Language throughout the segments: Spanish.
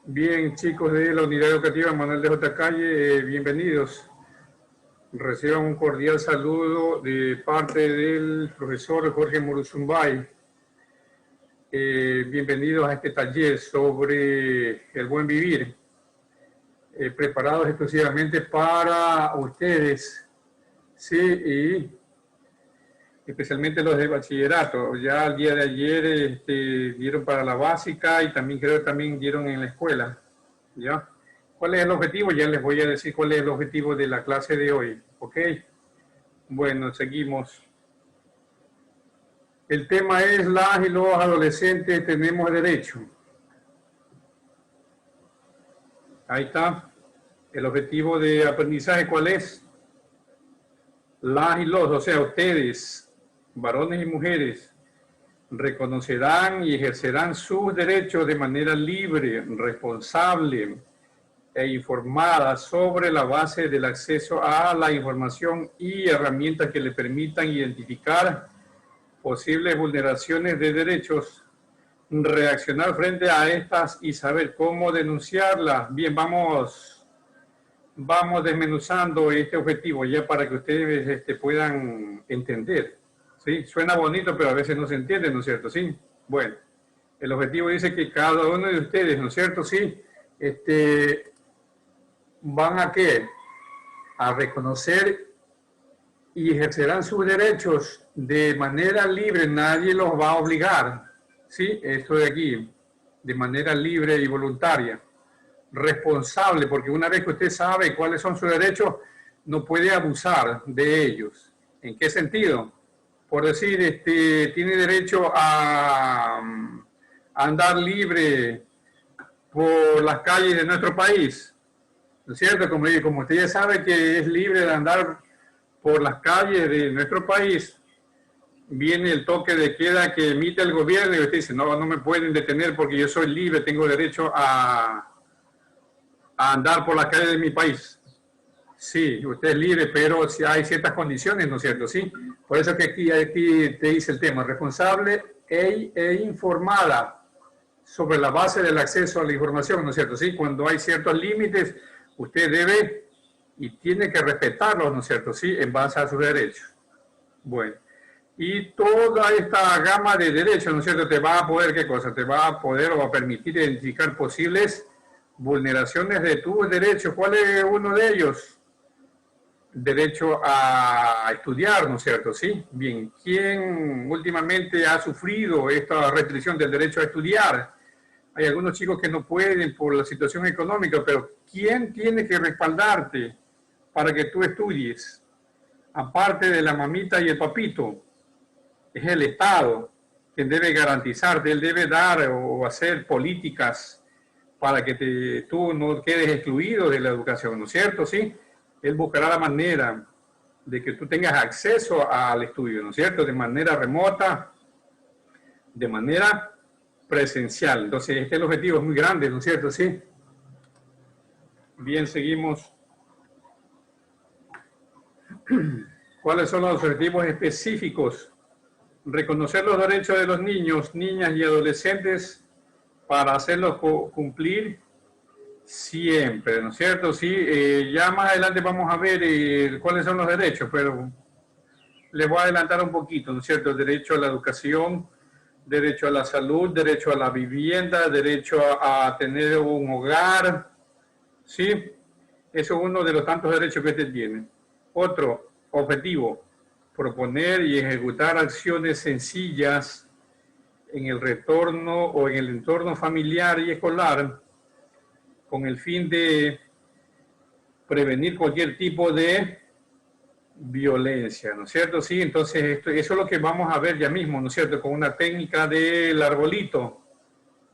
Bien, chicos de la Unidad Educativa Manuel de J. Calle, bienvenidos. Reciban un cordial saludo de parte del profesor Jorge Muruzumbay. Bienvenidos a este taller sobre el buen vivir, preparados exclusivamente para ustedes, sí, y especialmente los de bachillerato. Ya el día de ayer dieron para la básica y también creo que también dieron en la escuela. ¿Ya? ¿Cuál es el objetivo? Ya les voy a decir cuál es el objetivo de la clase de hoy. ¿Ok? Bueno, seguimos. El tema es las y los adolescentes tenemos derecho. Ahí está. El objetivo de aprendizaje, ¿cuál es? Las y los, o sea, ustedes, varones y mujeres, reconocerán y ejercerán sus derechos de manera libre, responsable e informada sobre la base del acceso a la información y herramientas que le permitan identificar posibles vulneraciones de derechos, reaccionar frente a estas y saber cómo denunciarlas. Bien, vamos desmenuzando este objetivo ya para que ustedes puedan entender. ¿Sí? Suena bonito, pero a veces no se entiende, ¿no es cierto? Sí. Bueno, el objetivo dice que cada uno de ustedes, ¿no es cierto? Sí. ¿Van a qué? A reconocer y ejercerán sus derechos de manera libre, nadie los va a obligar, ¿sí? Esto de aquí, de manera libre y voluntaria. Responsable, porque una vez que usted sabe cuáles son sus derechos, no puede abusar de ellos. ¿En qué sentido? Por decir, tiene derecho a andar libre por las calles de nuestro país, ¿no es cierto? Como usted ya sabe que es libre de andar por las calles de nuestro país, viene el toque de queda que emite el gobierno y usted dice, no, no me pueden detener porque yo soy libre, tengo derecho a andar por las calles de mi país. Sí, usted es libre, pero si hay ciertas condiciones, ¿no es cierto? Sí, por eso que aquí te dice el tema, responsable e informada sobre la base del acceso a la información, ¿no es cierto? Sí, cuando hay ciertos límites, usted debe y tiene que respetarlos, ¿no es cierto? Sí, en base a sus derechos. Bueno, y toda esta gama de derechos, ¿no es cierto? Te va a poder, ¿qué cosa? Te va a poder o a permitir identificar posibles vulneraciones de tus derechos. ¿Cuál es uno de ellos? Derecho a estudiar, ¿no es cierto? Sí, bien. ¿Quién últimamente ha sufrido esta restricción del derecho a estudiar? Hay algunos chicos que no pueden por la situación económica, pero ¿quién tiene que respaldarte para que tú estudies? Aparte de la mamita y el papito, es el Estado quien debe garantizarte, él debe dar o hacer políticas para que tú no quedes excluido de la educación, ¿no es cierto? Sí, él buscará la manera de que tú tengas acceso al estudio, ¿no es cierto? De manera remota, de manera presencial. Entonces, el objetivo es muy grande, ¿no es cierto? Sí. Bien, seguimos. ¿Cuáles son los objetivos específicos? Reconocer los derechos de los niños, niñas y adolescentes para hacerlos cumplir siempre, ¿no es cierto? Sí, ya más adelante vamos a ver cuáles son los derechos, pero les voy a adelantar un poquito, ¿no es cierto? Derecho a la educación, derecho a la salud, derecho a la vivienda, derecho a tener un hogar, ¿sí? Eso es uno de los tantos derechos que usted tiene. Otro objetivo, proponer y ejecutar acciones sencillas en el retorno o en el entorno familiar y escolar con el fin de prevenir cualquier tipo de violencia, ¿no es cierto? Sí, entonces eso es lo que vamos a ver ya mismo, ¿no es cierto? Con una técnica del arbolito,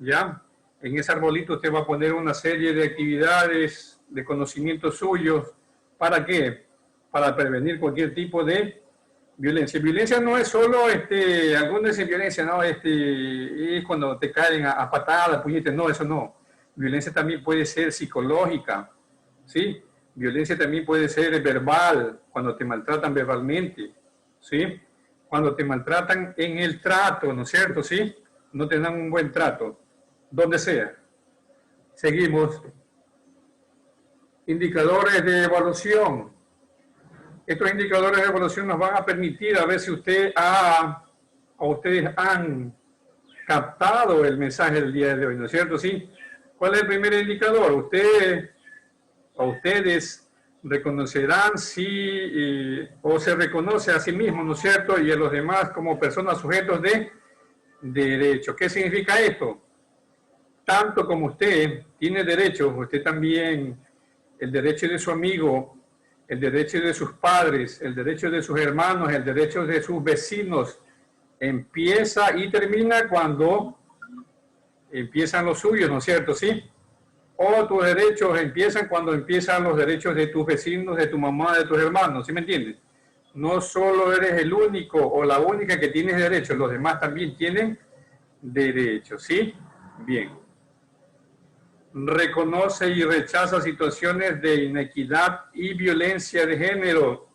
¿ya? En ese arbolito usted va a poner una serie de actividades, de conocimientos suyos, ¿para qué? Para prevenir cualquier tipo de violencia. Violencia no es solo, algunos dicen violencia, no, es cuando te caen a patadas, puñetes, no, eso no. Violencia también puede ser psicológica, ¿sí? Violencia también puede ser verbal, cuando te maltratan verbalmente, ¿sí? Cuando te maltratan en el trato, ¿no es cierto? ¿Sí? No te dan un buen trato, donde sea. Seguimos. Indicadores de evaluación. Estos indicadores de evaluación nos van a permitir a ver si ustedes han captado el mensaje del día de hoy, ¿no es cierto? ¿Sí? ¿Cuál es el primer indicador? Ustedes reconocerán si o se reconoce a sí mismo, ¿no es cierto? Y a los demás como personas sujetos de derecho. ¿Qué significa esto? Tanto como usted tiene derechos, usted también, el derecho de su amigo, el derecho de sus padres, el derecho de sus hermanos, el derecho de sus vecinos, empieza y termina cuando empiezan los suyos, ¿no es cierto? ¿Sí? O tus derechos empiezan cuando empiezan los derechos de tus vecinos, de tu mamá, de tus hermanos, ¿sí me entiendes? No solo eres el único o la única que tienes derechos, los demás también tienen derechos, ¿sí? Bien. Reconoce y rechaza situaciones de inequidad y violencia de género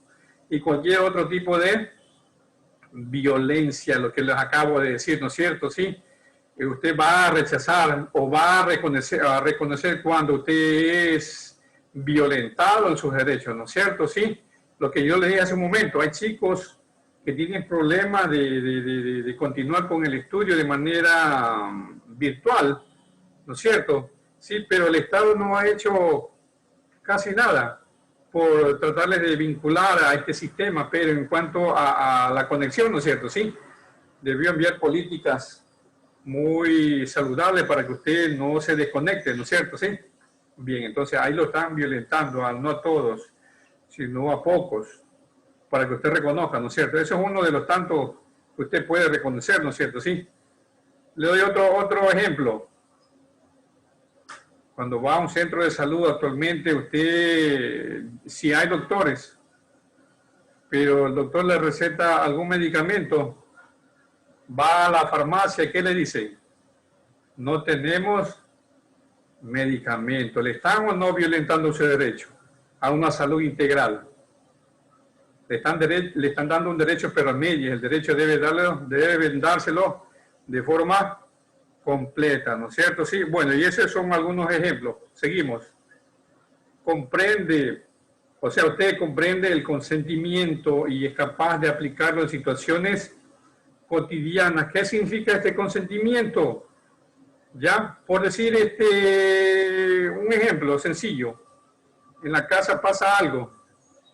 y cualquier otro tipo de violencia, lo que les acabo de decir, ¿no es cierto? ¿Sí? Usted va a rechazar o va a reconocer cuando usted es violentado en sus derechos, ¿no es cierto? ¿Sí? Lo que yo le dije hace un momento, hay chicos que tienen problemas de continuar con el estudio de manera virtual, ¿no es cierto? Sí, pero el Estado no ha hecho casi nada por tratarles de vincular a este sistema, pero en cuanto a la conexión, ¿no es cierto? Sí, debió enviar políticas muy saludables para que usted no se desconecte, ¿no es cierto? Sí. Bien, entonces ahí lo están violentando, no a todos, sino a pocos, para que usted reconozca, ¿no es cierto? Eso es uno de los tantos que usted puede reconocer, ¿no es cierto? Sí. Le doy otro ejemplo. Cuando va a un centro de salud actualmente, usted, si hay doctores, pero el doctor le receta algún medicamento, va a la farmacia, ¿qué le dice? No tenemos medicamento. ¿Le están o no violentando su derecho a una salud integral? Le están dando un derecho, pero a medias. El derecho deben dárselo de forma completa, ¿no es cierto? Sí, bueno, y esos son algunos ejemplos. Seguimos. Comprende, o sea, usted comprende el consentimiento y es capaz de aplicarlo en situaciones cotidianas. ¿Qué significa este consentimiento? Ya, por decir un ejemplo sencillo. En la casa pasa algo,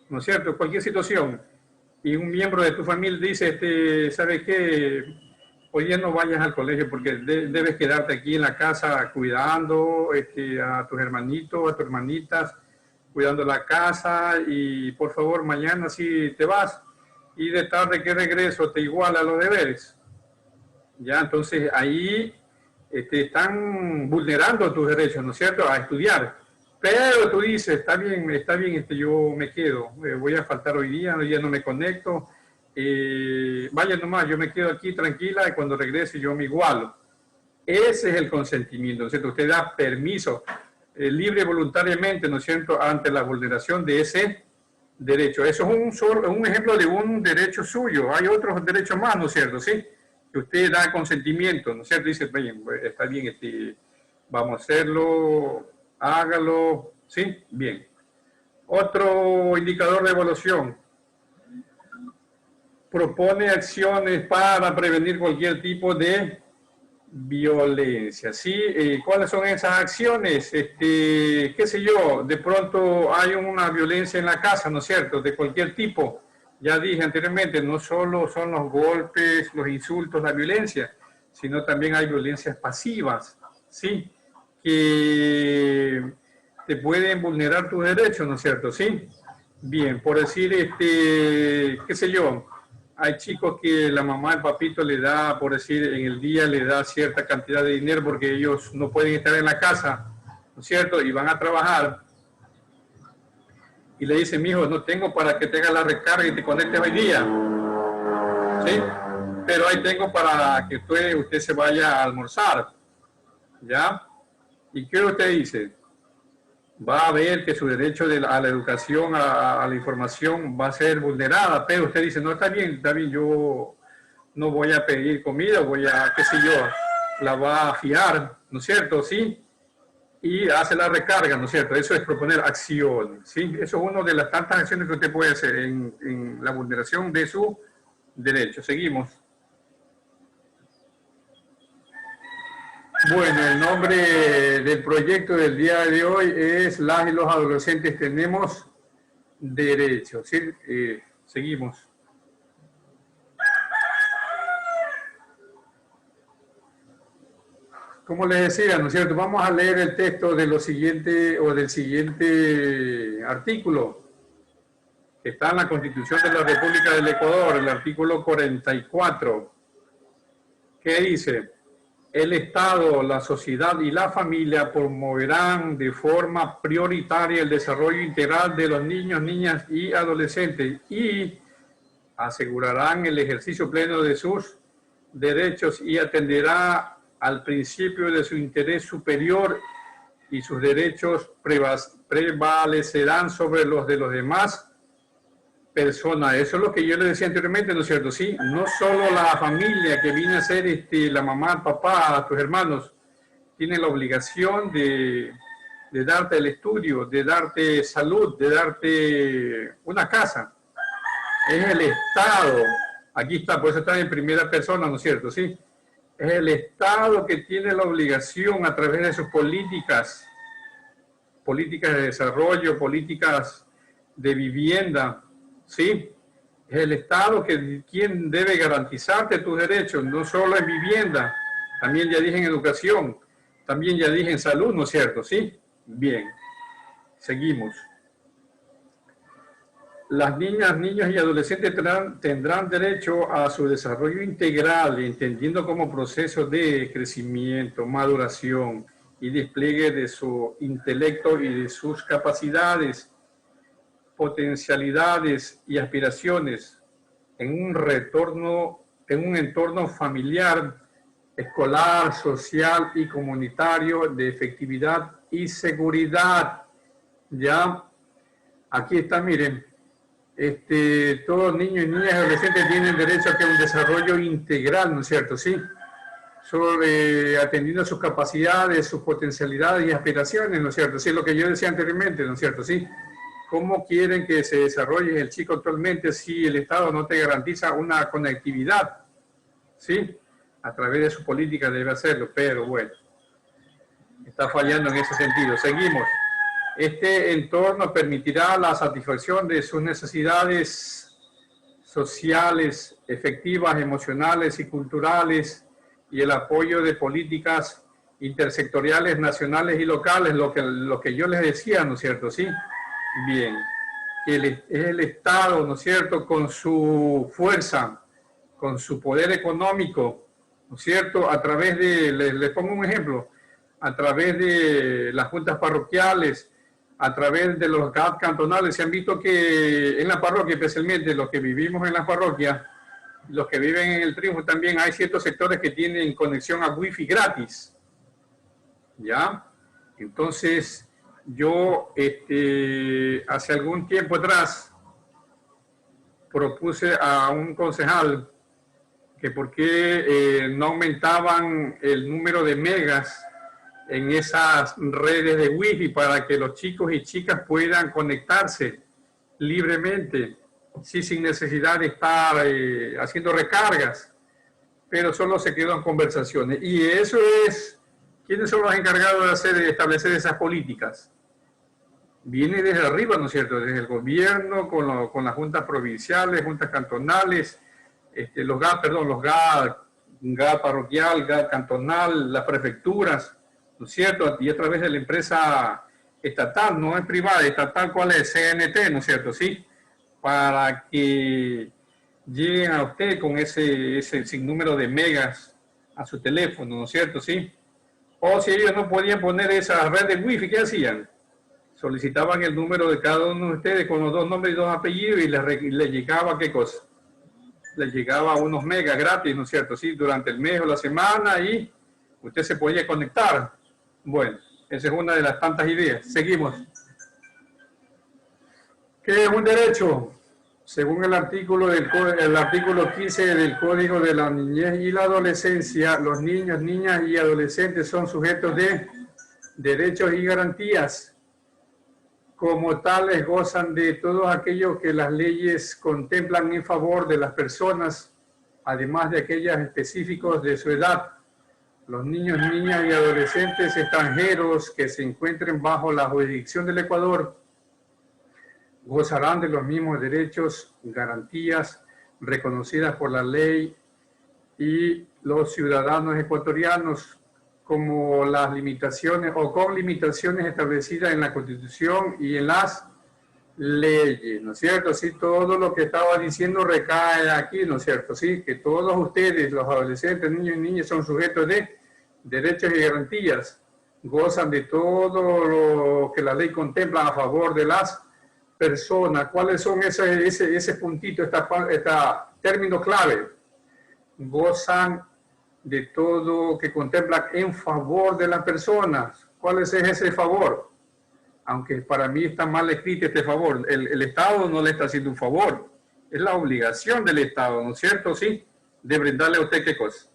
¿no es cierto? Cualquier situación. Y un miembro de tu familia dice, ¿sabes qué? Hoy día no vayas al colegio porque debes quedarte aquí en la casa cuidando a tus hermanitos, a tus hermanitas, cuidando la casa y por favor mañana sí te vas y de tarde que regreso te iguala los deberes. Ya, entonces ahí están vulnerando tus derechos, ¿no es cierto?, a estudiar. Pero tú dices, está bien, yo me quedo, voy a faltar hoy día no me conecto, vaya nomás, yo me quedo aquí tranquila y cuando regrese yo me igualo. Ese es el consentimiento, ¿no es cierto? Usted da permiso libre voluntariamente, ¿no es cierto?, ante la vulneración de ese derecho. Eso es un ejemplo de un derecho suyo. Hay otros derechos más, ¿no es cierto? Sí, que usted da consentimiento, ¿no es cierto? Dice, bien, está bien, vamos a hacerlo, hágalo, ¿sí? Bien. Otro indicador de evaluación. Propone acciones para prevenir cualquier tipo de violencia, ¿sí? ¿Cuáles son esas acciones? Qué sé yo, de pronto hay una violencia en la casa, ¿no es cierto?, de cualquier tipo. Ya dije anteriormente, no solo son los golpes, los insultos, la violencia, sino también hay violencias pasivas, ¿sí?, que te pueden vulnerar tus derechos, ¿no es cierto?, ¿sí? Bien, por decir, qué sé yo, hay chicos que la mamá, el papito le da, por decir, en el día le da cierta cantidad de dinero porque ellos no pueden estar en la casa, ¿no es cierto?, y van a trabajar. Y le dicen, mijo, no tengo para que tenga la recarga y te conectes hoy día, ¿sí? Pero ahí tengo para que usted se vaya a almorzar, ¿ya? ¿Y qué usted dice? Va a ver que su derecho a la educación, a la información va a ser vulnerada, pero usted dice, no, está bien, yo no voy a pedir comida, voy a, qué sé yo, la va a fiar, ¿no es cierto? ¿Sí? y hace la recarga, ¿no es cierto? Eso es proponer acción, ¿sí? Eso es una de las tantas acciones que usted puede hacer en la vulneración de su derecho. Seguimos. Bueno, el nombre del proyecto del día de hoy es Las y los adolescentes tenemos derechos, ¿sí? Seguimos. Como les decía, ¿no es cierto? Vamos a leer el texto de lo siguiente o del siguiente artículo que está en la Constitución de la República del Ecuador, el artículo 44, que dice: el Estado, la sociedad y la familia promoverán de forma prioritaria el desarrollo integral de los niños, niñas y adolescentes y asegurarán el ejercicio pleno de sus derechos y atenderá al principio de su interés superior y sus derechos prevalecerán sobre los de los demás personas. Eso es lo que yo le decía anteriormente, ¿no es cierto? Sí, no solo la familia que viene a ser la mamá, el papá, tus hermanos, tiene la obligación de darte el estudio, de darte salud, de darte una casa. Es el Estado, aquí está, por eso está en primera persona, ¿no es cierto? Sí, es el Estado que tiene la obligación a través de sus políticas de desarrollo, políticas de vivienda, ¿sí? Es el Estado quien debe garantizarte tus derechos, no solo en vivienda, también ya dije en educación, también ya dije en salud, ¿no es cierto? ¿Sí? Bien, seguimos. Las niñas, niños y adolescentes tendrán derecho a su desarrollo integral, entendiendo como proceso de crecimiento, maduración y despliegue de su intelecto y de sus capacidades, potencialidades y aspiraciones en un entorno familiar, escolar, social y comunitario de efectividad y seguridad. Ya, aquí está, miren. Todos niños y niñas y adolescentes tienen derecho a que un desarrollo integral, ¿no es cierto? Sí, atendiendo a sus capacidades, sus potencialidades y aspiraciones, ¿no es cierto? Sí, lo que yo decía anteriormente, ¿no es cierto? Sí, ¿cómo quieren que se desarrolle el chico actualmente si el Estado no te garantiza una conectividad? Sí, a través de su política debe hacerlo, pero bueno, está fallando en ese sentido. Seguimos. Este entorno permitirá la satisfacción de sus necesidades sociales, efectivas, emocionales y culturales y el apoyo de políticas intersectoriales, nacionales y locales, lo que yo les decía, ¿no es cierto? Sí, bien, que es el Estado, ¿no es cierto?, con su fuerza, con su poder económico, ¿no es cierto?, a través de, les pongo un ejemplo, a través de las juntas parroquiales, a través de los GAT cantonales. Se han visto que en la parroquia, especialmente los que vivimos en la parroquia, los que viven en el Triunfo también, hay ciertos sectores que tienen conexión a Wi-Fi gratis. ¿Ya? Entonces, yo hace algún tiempo atrás propuse a un concejal que por qué no aumentaban el número de megas en esas redes de Wi-Fi para que los chicos y chicas puedan conectarse libremente, sí, sin necesidad de estar haciendo recargas, pero solo se quedó en conversaciones. Y eso es, ¿quiénes son los encargados de establecer esas políticas? Viene desde arriba, ¿no es cierto? Desde el gobierno, con las juntas provinciales, juntas cantonales, los GAT parroquial, GAT cantonal, las prefecturas, ¿no es cierto? Y a través de la empresa estatal, no es privada, estatal, ¿cuál es? CNT, ¿no es cierto? Sí, para que lleguen a usted con ese sinnúmero de megas a su teléfono, ¿no es cierto? Sí. O si ellos no podían poner esa red de wifi, ¿qué hacían? Solicitaban el número de cada uno de ustedes con los 2 nombres y 2 apellidos y les llegaba, ¿qué cosa? Les llegaba unos megas gratis, ¿no es cierto? Sí, durante el mes o la semana y usted se podía conectar. Bueno, esa es una de las tantas ideas. Seguimos. ¿Qué es un derecho? Según el artículo 15 del Código de la Niñez y la Adolescencia, los niños, niñas y adolescentes son sujetos de derechos y garantías como tales gozan de todos aquellos que las leyes contemplan en favor de las personas, además de aquellas específicos de su edad. Los niños, niñas y adolescentes extranjeros que se encuentren bajo la jurisdicción del Ecuador gozarán de los mismos derechos, garantías reconocidas por la ley y los ciudadanos ecuatorianos, como las limitaciones o con limitaciones establecidas en la Constitución y en las leyes, ¿no es cierto? Sí, todo lo que estaba diciendo recae aquí, ¿no es cierto? Sí, que todos ustedes, los adolescentes, niños y niñas, son sujetos de derechos y garantías, gozan de todo lo que la ley contempla a favor de las personas. ¿Cuáles son ese puntito, esta término clave? Gozan de todo que contempla en favor de las personas. ¿Cuál es ese favor? Aunque para mí está mal escrito este favor. El Estado no le está haciendo un favor. Es la obligación del Estado, ¿no es cierto? Sí, de brindarle a usted ¿qué cosa?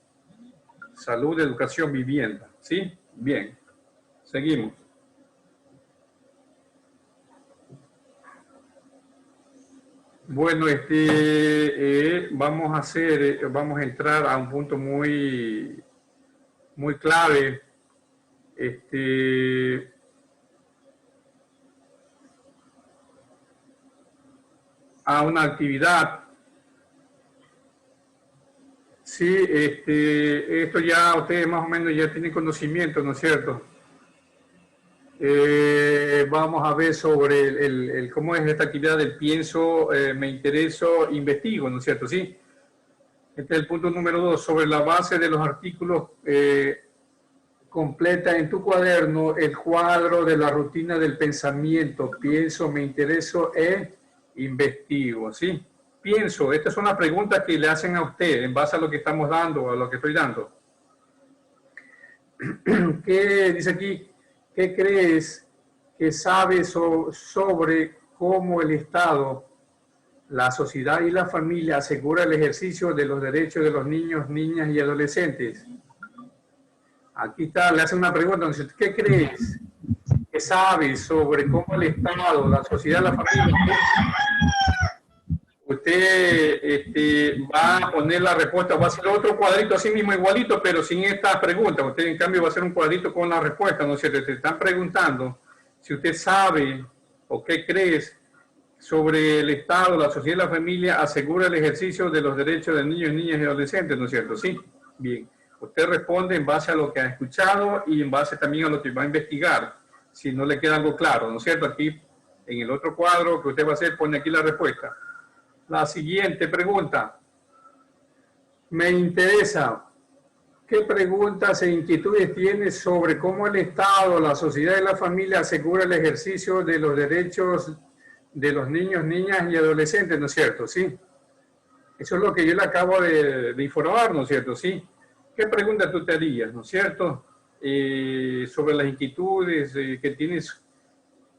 Salud, educación, vivienda. ¿Sí? Bien. Seguimos. Bueno, vamos a entrar a un punto muy clave, a una actividad. Sí, esto ya ustedes más o menos ya tienen conocimiento, ¿no es cierto? Vamos a ver sobre cómo es esta actividad del pienso, me intereso, investigo, ¿no es cierto? Sí. Este es el punto número 2, sobre la base de los artículos, completa en tu cuaderno el cuadro de la rutina del pensamiento, pienso, me intereso e investigo, ¿sí? Pienso, estas son las preguntas que le hacen a usted en base a lo que estamos dando, a lo que estoy dando. ¿Qué dice aquí? ¿Qué crees que sabes sobre cómo el Estado, la sociedad y la familia asegura el ejercicio de los derechos de los niños, niñas y adolescentes? Aquí está, le hacen una pregunta. ¿Qué crees que sabes sobre cómo el Estado, la sociedad, la familia? Usted va a poner la respuesta, va a hacer otro cuadrito así mismo igualito, pero sin esta pregunta. Usted en cambio va a hacer un cuadrito con la respuesta, ¿no es cierto? Te están preguntando si usted sabe o qué crees sobre el Estado, la sociedad y la familia asegura el ejercicio de los derechos de niños, niñas y adolescentes, ¿no es cierto? Sí, bien. Usted responde en base a lo que ha escuchado y en base también a lo que va a investigar, si no le queda algo claro, ¿no es cierto? Aquí, en el otro cuadro que usted va a hacer, pone aquí la respuesta. La siguiente pregunta. Me interesa, ¿qué preguntas e inquietudes tienes sobre cómo el Estado, la sociedad y la familia asegura el ejercicio de los derechos de los niños, niñas y adolescentes, ¿no es cierto? Sí. Eso es lo que yo le acabo de informar, ¿no es cierto? Sí. ¿Qué pregunta tú te harías, ¿no es cierto? Sobre las inquietudes que tienes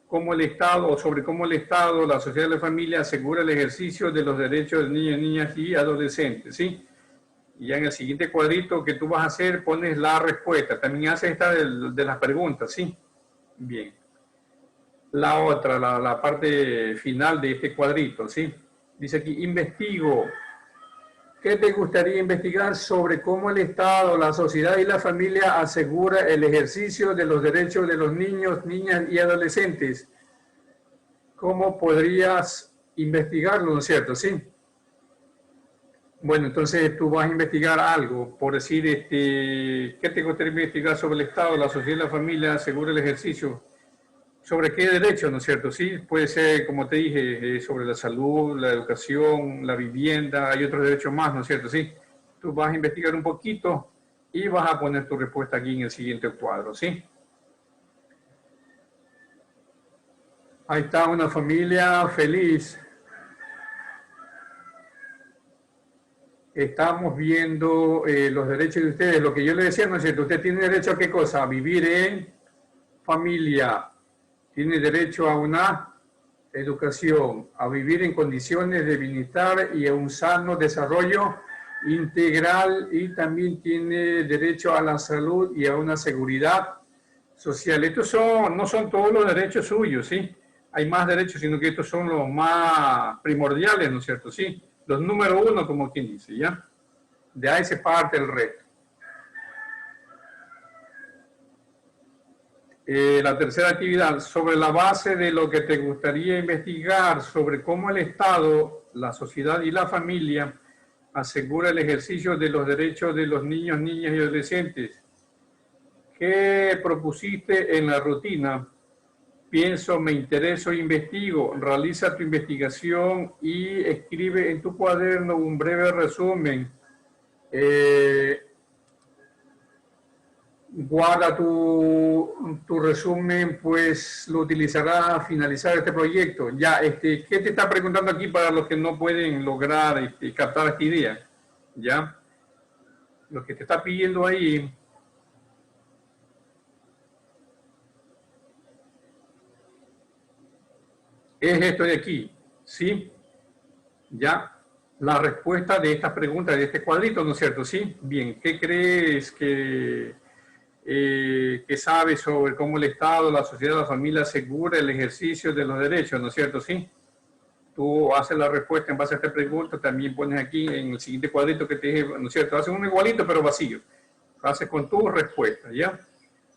cómo el Estado, o sobre cómo el Estado, la sociedad y la familia asegura el ejercicio de los derechos de niños, niñas y adolescentes, ¿sí? Y ya en el siguiente cuadrito que tú vas a hacer, pones la respuesta. También haces esta de las preguntas, ¿sí? Bien. La otra, la parte final de este cuadrito, ¿sí? Dice aquí, investigo. ¿Qué te gustaría investigar sobre cómo el Estado, la sociedad y la familia asegura el ejercicio de los derechos de los niños, niñas y adolescentes? ¿Cómo podrías investigarlo, no es cierto? Sí. Bueno, entonces tú vas a investigar algo, por decir, ¿qué te gustaría investigar sobre el Estado, la sociedad y la familia asegura el ejercicio? ¿Sobre qué derecho, no es cierto? Sí, puede ser, como te dije, sobre la salud, la educación, la vivienda, hay otros derechos más, ¿no es cierto? Sí, tú vas a investigar un poquito y vas a poner tu respuesta aquí en el siguiente cuadro, ¿sí? Ahí está una familia feliz. Estamos viendo los derechos de ustedes. Lo que yo le decía, ¿no es cierto? Usted tiene derecho a qué cosa? A vivir en familia. Tiene derecho a una educación, a vivir en condiciones de bienestar y a un sano desarrollo integral, y también tiene derecho a la salud y a una seguridad social. Estos no son todos los derechos suyos, ¿sí? Hay más derechos, sino que estos son los más primordiales, ¿no es cierto? Sí, los número uno, como quien dice, ¿ya? De ahí se parte el reto. La tercera actividad, sobre la base de lo que te gustaría investigar sobre cómo el Estado, la sociedad y la familia asegura el ejercicio de los derechos de los niños, niñas y adolescentes. ¿Qué propusiste en la rutina? Pienso, me intereso, investigo. Realiza tu investigación y escribe en tu cuaderno un breve resumen. Guarda tu resumen, pues lo utilizarás a finalizar este proyecto. Ya, ¿qué te está preguntando aquí para los que no pueden lograr captar esta idea? Ya, lo que te está pidiendo ahí es esto de aquí, ¿sí? Ya, la respuesta de esta pregunta, de este cuadrito, ¿no es cierto? Sí, bien, ¿qué crees que sabe sobre cómo el Estado, la sociedad, la familia asegura el ejercicio de los derechos, ¿no es cierto? Sí. Tú haces la respuesta en base a esta pregunta, también pones aquí en el siguiente cuadrito que te dije, ¿no es cierto? Haces uno igualito pero vacío. Haces con tu respuesta, ¿ya?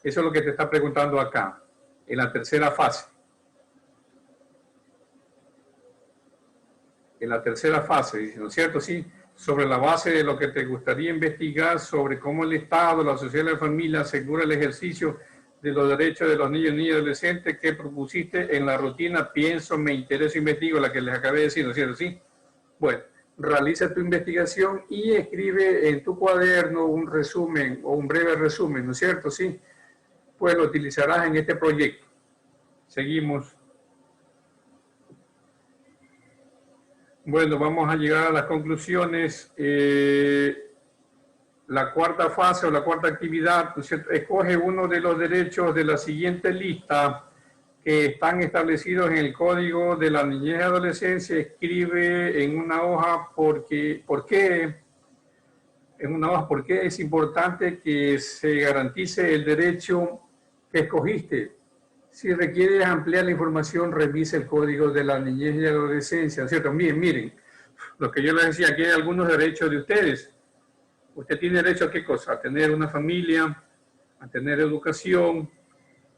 Eso es lo que te está preguntando acá, en la tercera fase. En la tercera fase, ¿no es cierto? Sí, sobre la base de lo que te gustaría investigar sobre cómo el Estado, la sociedad y la familia asegura el ejercicio de los derechos de los niños, niñas y adolescentes que propusiste en la rutina Pienso, me intereso, investigo, la que les acabé de decir, ¿no es cierto? Sí. Bueno, realiza tu investigación y escribe en tu cuaderno un resumen o un breve resumen, ¿no es cierto? Sí. Pues lo utilizarás en este proyecto. Seguimos. Bueno, vamos a llegar a las conclusiones. La cuarta fase o la cuarta actividad, ¿no es cierto? Escoge uno de los derechos de la siguiente lista que están establecidos en el Código de la Niñez y Adolescencia. Escribe en una hoja por qué es importante que se garantice el derecho que escogiste. Si requieres ampliar la información, revise el Código de la Niñez y Adolescencia, ¿cierto? Miren, lo que yo les decía, aquí hay algunos derechos de ustedes. Usted tiene derecho a qué cosa? A tener una familia, a tener educación,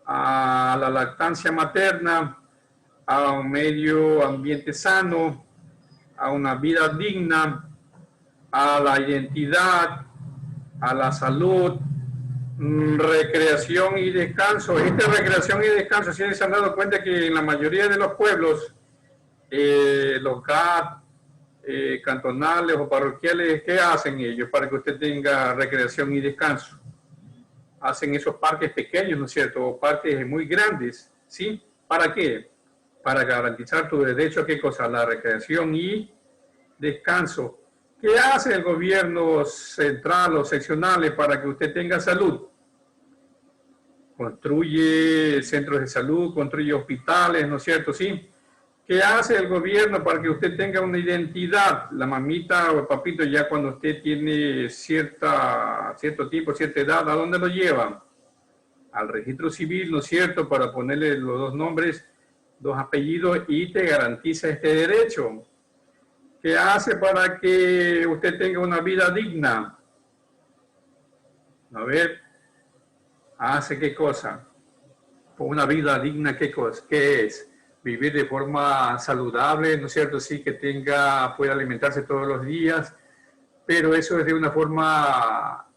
a la lactancia materna, a un medio ambiente sano, a una vida digna, a la identidad, a la salud, recreación y descanso. Esta recreación y descanso, si se han dado cuenta que en la mayoría de los pueblos, los GAT, cantonales o parroquiales, ¿qué hacen ellos para que usted tenga recreación y descanso? Hacen esos parques pequeños, ¿no es cierto? O parques muy grandes, ¿sí? ¿Para qué? Para garantizar tu derecho a qué cosa, la recreación y descanso. ¿Qué hace el gobierno central o seccionales para que usted tenga salud? Construye centros de salud, construye hospitales, ¿no es cierto? Sí. ¿Qué hace el gobierno para que usted tenga una identidad? La mamita o el papito ya cuando usted tiene cierto tipo, cierta edad, ¿a dónde lo llevan? Al registro civil, ¿no es cierto? Para ponerle los dos nombres, dos apellidos y te garantiza este derecho. ¿Qué hace para que usted tenga una vida digna? A ver, ¿hace qué cosa? Una vida digna, ¿qué cosa? ¿Qué es? Vivir de forma saludable, ¿no es cierto? Sí, que pueda alimentarse todos los días, pero eso es de una forma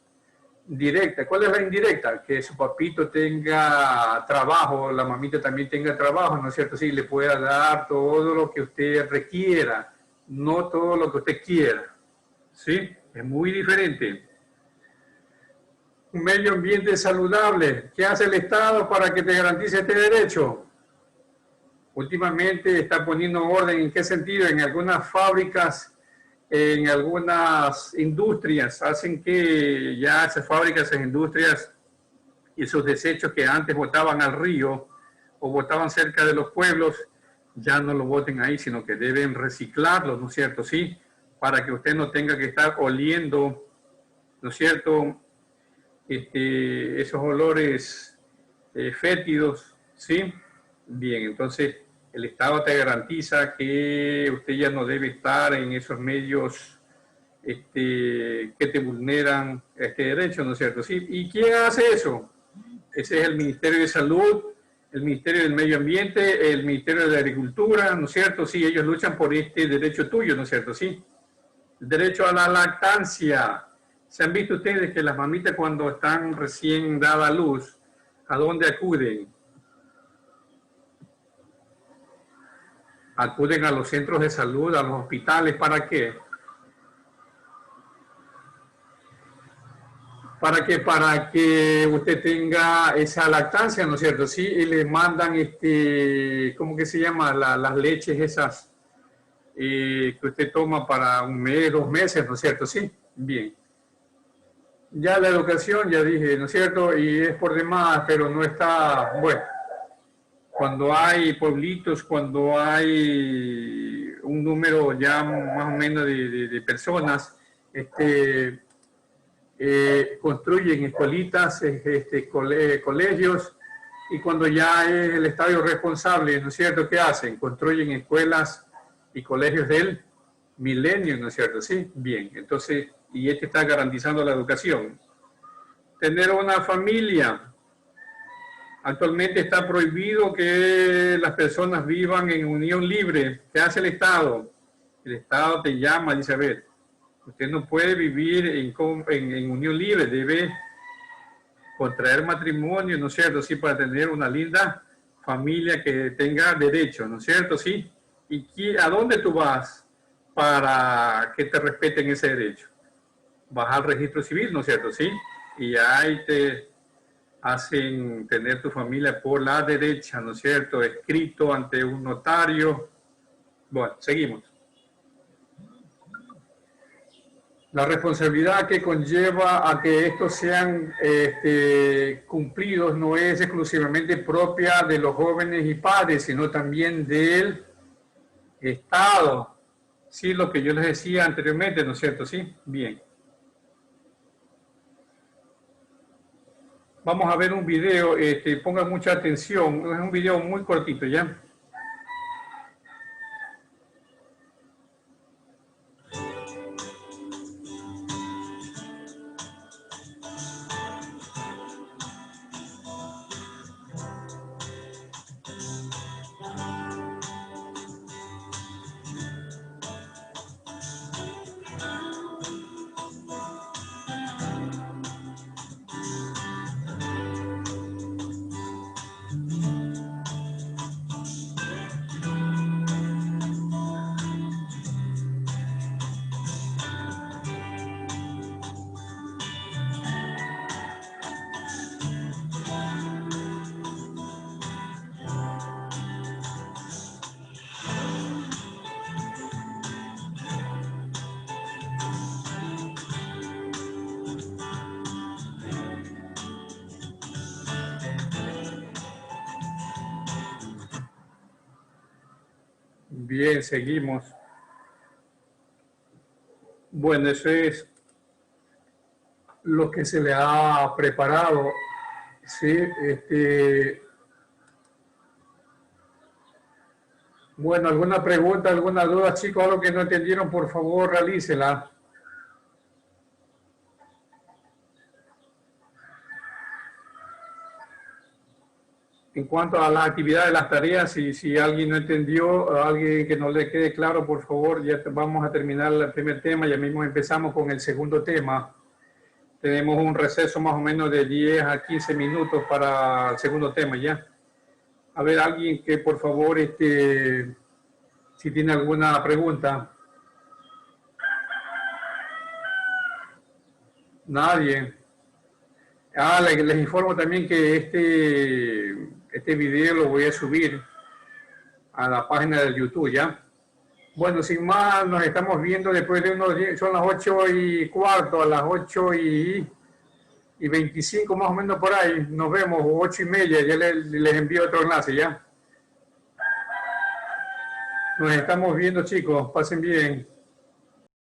directa. ¿Cuál es la indirecta? Que su papito tenga trabajo, la mamita también tenga trabajo, ¿no es cierto? Sí, le pueda dar todo lo que usted requiera, no todo lo que usted quiera, ¿sí? Es muy diferente. Un medio ambiente saludable. ¿Qué hace el Estado para que te garantice este derecho? Últimamente está poniendo orden. ¿En qué sentido? En algunas fábricas, en algunas industrias, hacen que ya esas fábricas, esas industrias y esos desechos que antes botaban al río o botaban cerca de los pueblos, ya no lo boten ahí, sino que deben reciclarlos, ¿no es cierto? Sí, para que usted no tenga que estar oliendo, ¿no es cierto?, esos olores fétidos, ¿sí? Bien, entonces el Estado te garantiza que usted ya no debe estar en esos medios que te vulneran este derecho, ¿no es cierto? ¿Sí? ¿Y quién hace eso? Ese es el Ministerio de Salud, el Ministerio del Medio Ambiente, el Ministerio de la Agricultura, ¿no es cierto? Sí, ellos luchan por este derecho tuyo, ¿no es cierto? Sí. El derecho a la lactancia. ¿Se han visto ustedes que las mamitas cuando están recién dada a luz, a dónde acuden? Acuden a los centros de salud, a los hospitales, ¿para qué? Para que usted tenga esa lactancia, ¿no es cierto? Sí, y le mandan, ¿cómo que se llama? Las leches esas que usted toma para un mes, 2 meses, ¿no es cierto? Sí, bien. Ya la educación, ya dije, ¿no es cierto? Y es por demás, pero no está, bueno, cuando hay pueblitos, cuando hay un número ya más o menos de personas, construyen escuelitas, colegios, y cuando ya es el Estado responsable, ¿no es cierto?, ¿qué hacen? Construyen escuelas y colegios del milenio, ¿no es cierto? Sí, bien, entonces, y está garantizando la educación. Tener una familia. Actualmente está prohibido que las personas vivan en unión libre. ¿Qué hace el Estado? El Estado te llama, dice, a ver, usted no puede vivir en unión libre, debe contraer matrimonio, ¿no es cierto? Sí, para tener una linda familia que tenga derecho, ¿no es cierto? Sí. ¿Y a dónde tú vas para que te respeten ese derecho? Vas al registro civil, ¿no es cierto? Sí. Y ahí te hacen tener tu familia por la derecha, ¿no es cierto? Escrito ante un notario. Bueno, seguimos. La responsabilidad que conlleva a que estos sean cumplidos no es exclusivamente propia de los jóvenes y padres, sino también del Estado. Sí, lo que yo les decía anteriormente, ¿no es cierto? Sí, bien. Vamos a ver un video, pongan mucha atención, es un video muy cortito, ¿ya? Bien, seguimos. Bueno, eso es lo que se le ha preparado. Sí, bueno, alguna pregunta, alguna duda, chicos, algo que no entendieron, por favor, realícela. En cuanto a la actividad de las tareas, si alguien no entendió, alguien que no le quede claro, por favor, ya vamos a terminar el primer tema, ya mismo empezamos con el segundo tema. Tenemos un receso más o menos de 10 a 15 minutos para el segundo tema, ¿ya? A ver, alguien que por favor, si tiene alguna pregunta. Nadie. Les informo también que este video lo voy a subir a la página de YouTube, ¿ya? Bueno, sin más, nos estamos viendo después de unos 10, son las 8:15, a las 8:25 más o menos por ahí, nos vemos, 8:30, ya les envío otro enlace, ¿ya? Nos estamos viendo, chicos, pasen bien.